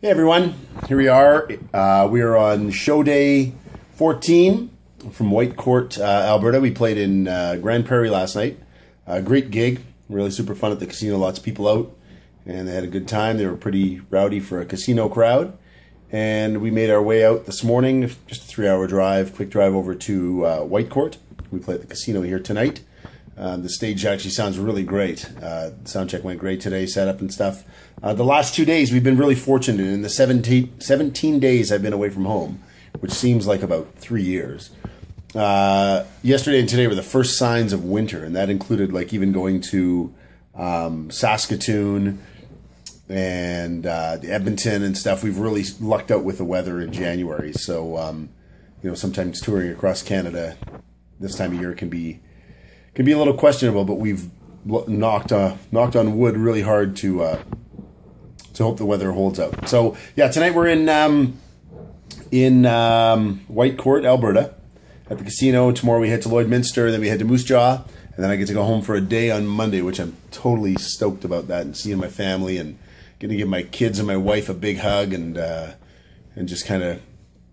Hey everyone, here we are. We are on show day 14 from Whitecourt, Alberta. We played in Grand Prairie last night. Great gig, really super fun at the casino. Lots of people out, and they had a good time. They were pretty rowdy for a casino crowd. And we made our way out this morning, just a 3-hour drive, quick drive over to Whitecourt. We play at the casino here tonight. The stage actually sounds really great. Sound check went great today, setup and stuff. The last 2 days we've been really fortunate. In the 17 days I've been away from home, which seems like about 3 years. Yesterday and today were the first signs of winter, and that included like even going to Saskatoon and Edmonton and stuff. We've really lucked out with the weather in January. So, you know, sometimes touring across Canada this time of year can be a little questionable, but we've knocked on wood really hard to hope the weather holds out. So yeah, tonight we're in Whitecourt, Alberta, at the casino. Tomorrow we head to Lloydminster, then we head to Moose Jaw, and then I get to go home for a day on Monday, which I'm totally stoked about that, and seeing my family and getting to give my kids and my wife a big hug and just kind of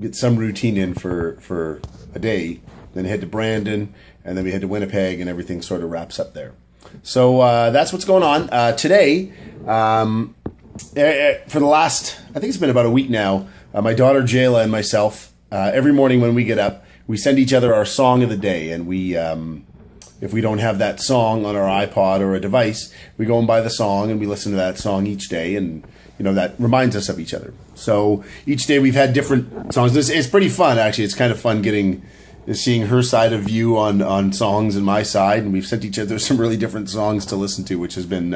get some routine in for a day. Then head to Brandon, and then we head to Winnipeg, and everything sort of wraps up there. So that's what's going on. Today, for the last, I think it's been about a week now, my daughter Jayla and myself, every morning when we get up, we send each other our song of the day, and we, if we don't have that song on our iPod or a device, we go and buy the song, and we listen to that song each day, and you know that reminds us of each other. So each day we've had different songs. It's pretty fun, actually. It's kind of fun seeing her side of view on songs and my side, and we've sent each other some really different songs to listen to, which has been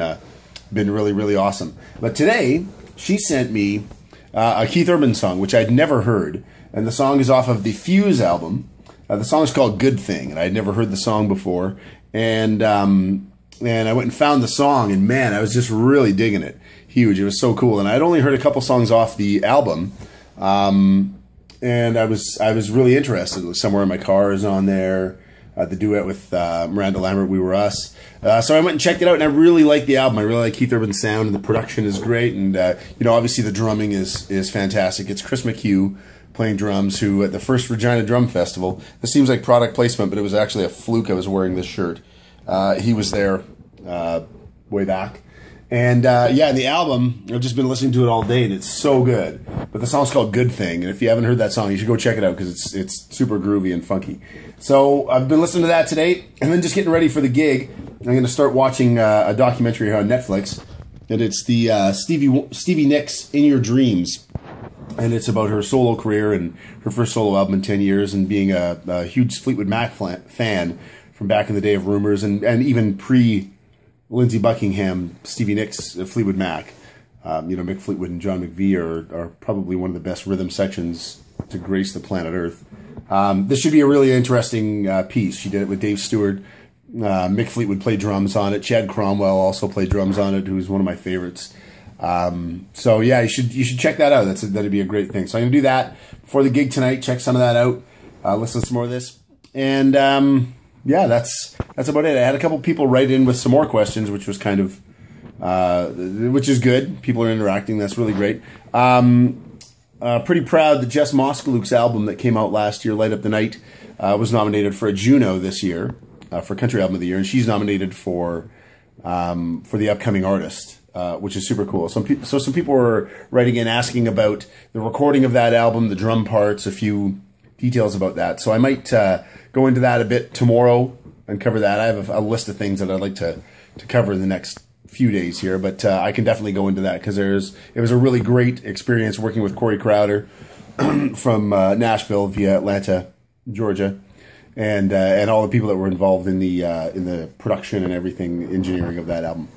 really, really awesome. But today, she sent me a Keith Urban song, which I'd never heard, and the song is off of the Fuse album. The song is called Good Thing, and I'd never heard the song before, and I went and found the song, and man, I was just really digging it. Huge. It was so cool, and I'd only heard a couple songs off the album, and I was really interested. It was Somewhere in My Car is on there. The duet with Miranda Lambert, We Were Us. So I went and checked it out, and I really like the album. I really like Keith Urban's sound, and the production is great. And you know, obviously the drumming is fantastic. It's Chris McHugh playing drums, who at the first Regina Drum Festival, this seems like product placement, but it was actually a fluke. I was wearing this shirt. He was there way back. And yeah, the album, I've just been listening to it all day, and it's so good. But the song's called Good Thing, and if you haven't heard that song, you should go check it out, because it's super groovy and funky. So I've been listening to that today, and then just getting ready for the gig. I'm going to start watching a documentary here on Netflix, and it's the Stevie Nicks In Your Dreams. And it's about her solo career and her first solo album in 10 years, and being a huge Fleetwood Mac fan from back in the day of Rumors, and even Lindsey Buckingham, Stevie Nicks, Fleetwood Mac. You know, Mick Fleetwood and John McVie are probably one of the best rhythm sections to grace the planet Earth. This should be a really interesting piece. She did it with Dave Stewart. Mick Fleetwood played drums on it. Chad Cromwell also played drums on it, who's one of my favorites. So yeah, you should check that out. That'd be a great thing. So I'm gonna do that before the gig tonight. Check some of that out. Listen to some more of this, and yeah, that's about it. I had a couple people write in with some more questions, which was kind of, which is good. People are interacting. That's really great. Pretty proud that Jess Moskaluk's album that came out last year, Light Up the Night, was nominated for a Juno this year, for Country Album of the Year, and she's nominated for the Upcoming Artist, which is super cool. So some people were writing in asking about the recording of that album, the drum parts, a few details about that. So I might go into that a bit tomorrow and cover that. I have a list of things that I'd like to cover in the next few days here, but I can definitely go into that, because it was a really great experience working with Corey Crowder from Nashville via Atlanta, Georgia, and all the people that were involved in the production and everything, engineering of that album.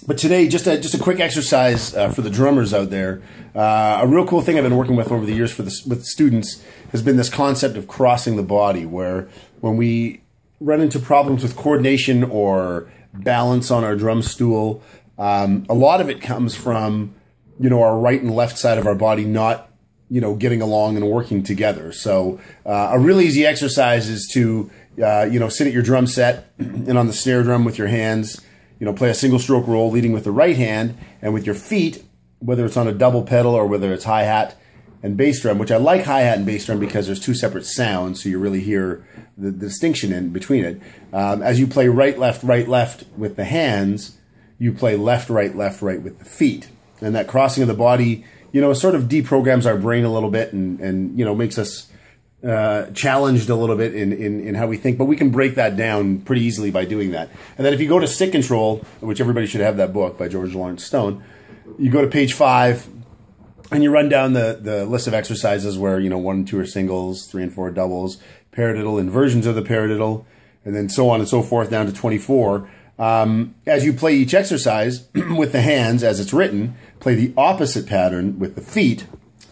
But today, just a quick exercise for the drummers out there. A real cool thing I've been working with over the years with students has been this concept of crossing the body, where when we run into problems with coordination or balance on our drum stool, a lot of it comes from, you know, our right and left side of our body not, you know, getting along and working together. So a really easy exercise is to, you know, sit at your drum set and on the snare drum with your hands, you know, play a single stroke roll leading with the right hand, and with your feet, whether it's on a double pedal or whether it's hi-hat and bass drum, which I like hi-hat and bass drum because there's two separate sounds, so you really hear the distinction in between it. As you play right, left with the hands, you play left, right with the feet. And that crossing of the body, you know, sort of deprograms our brain a little bit and you know, makes us challenged a little bit in how we think, but we can break that down pretty easily by doing that. And then if you go to Stick Control, which everybody should have that book by George Lawrence Stone, you go to page 5 and you run down the list of exercises where, you know, 1 and 2 are singles, 3 and 4 are doubles, paradiddle, inversions of the paradiddle, and then so on and so forth down to 24. As you play each exercise with the hands as it's written, play the opposite pattern with the feet,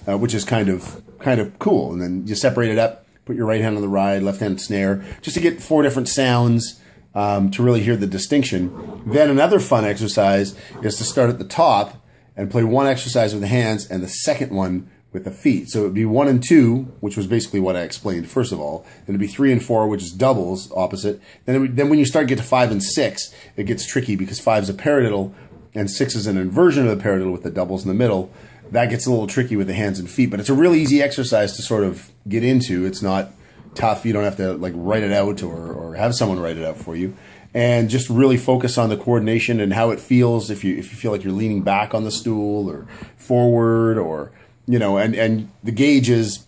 which is kind of cool. And then you separate it up, put your right hand on the ride, left hand snare, just to get 4 different sounds to really hear the distinction. Then another fun exercise is to start at the top and play one exercise with the hands and the second one with the feet. So it would be 1 and 2, which was basically what I explained first of all. Then it'd be 3 and 4, which is doubles, opposite. Then when you start to get to 5 and 6, it gets tricky because 5 is a paradiddle and 6 is an inversion of the paradiddle with the doubles in the middle. That gets a little tricky with the hands and feet, but it's a really easy exercise to sort of get into. It's not tough. You don't have to like write it out or have someone write it out for you. And just really focus on the coordination and how it feels if you feel like you're leaning back on the stool or forward, or you know, and the gauge is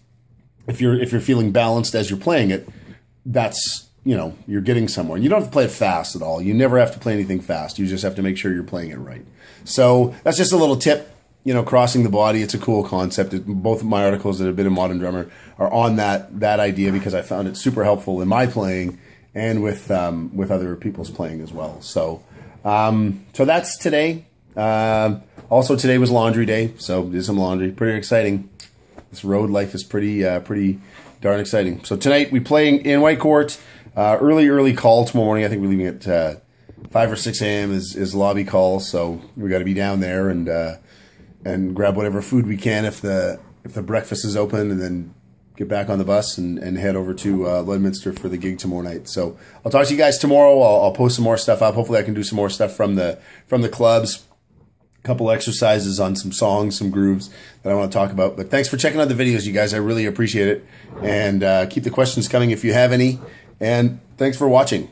if you're feeling balanced as you're playing it, that's, you know, you're getting somewhere. You don't have to play it fast at all. You never have to play anything fast. You just have to make sure you're playing it right. So that's just a little tip. You know, crossing the body, it's a cool concept. Both of my articles that have been in Modern Drummer are on that idea because I found it super helpful in my playing and with other people's playing as well. So so that's today. Also today was laundry day, so did some laundry. Pretty exciting. This road life is pretty darn exciting. So tonight we playing in White Court. Early call tomorrow morning. I think we're leaving at 5 or 6 a.m. is lobby call, so we got to be down there and grab whatever food we can if the breakfast is open, and then get back on the bus and head over to Lloydminster for the gig tomorrow night. So I'll talk to you guys tomorrow. I'll post some more stuff up. Hopefully I can do some more stuff from the clubs. A couple exercises on some songs, some grooves that I want to talk about. But thanks for checking out the videos, you guys. I really appreciate it. And keep the questions coming if you have any. And thanks for watching.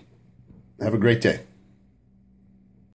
Have a great day.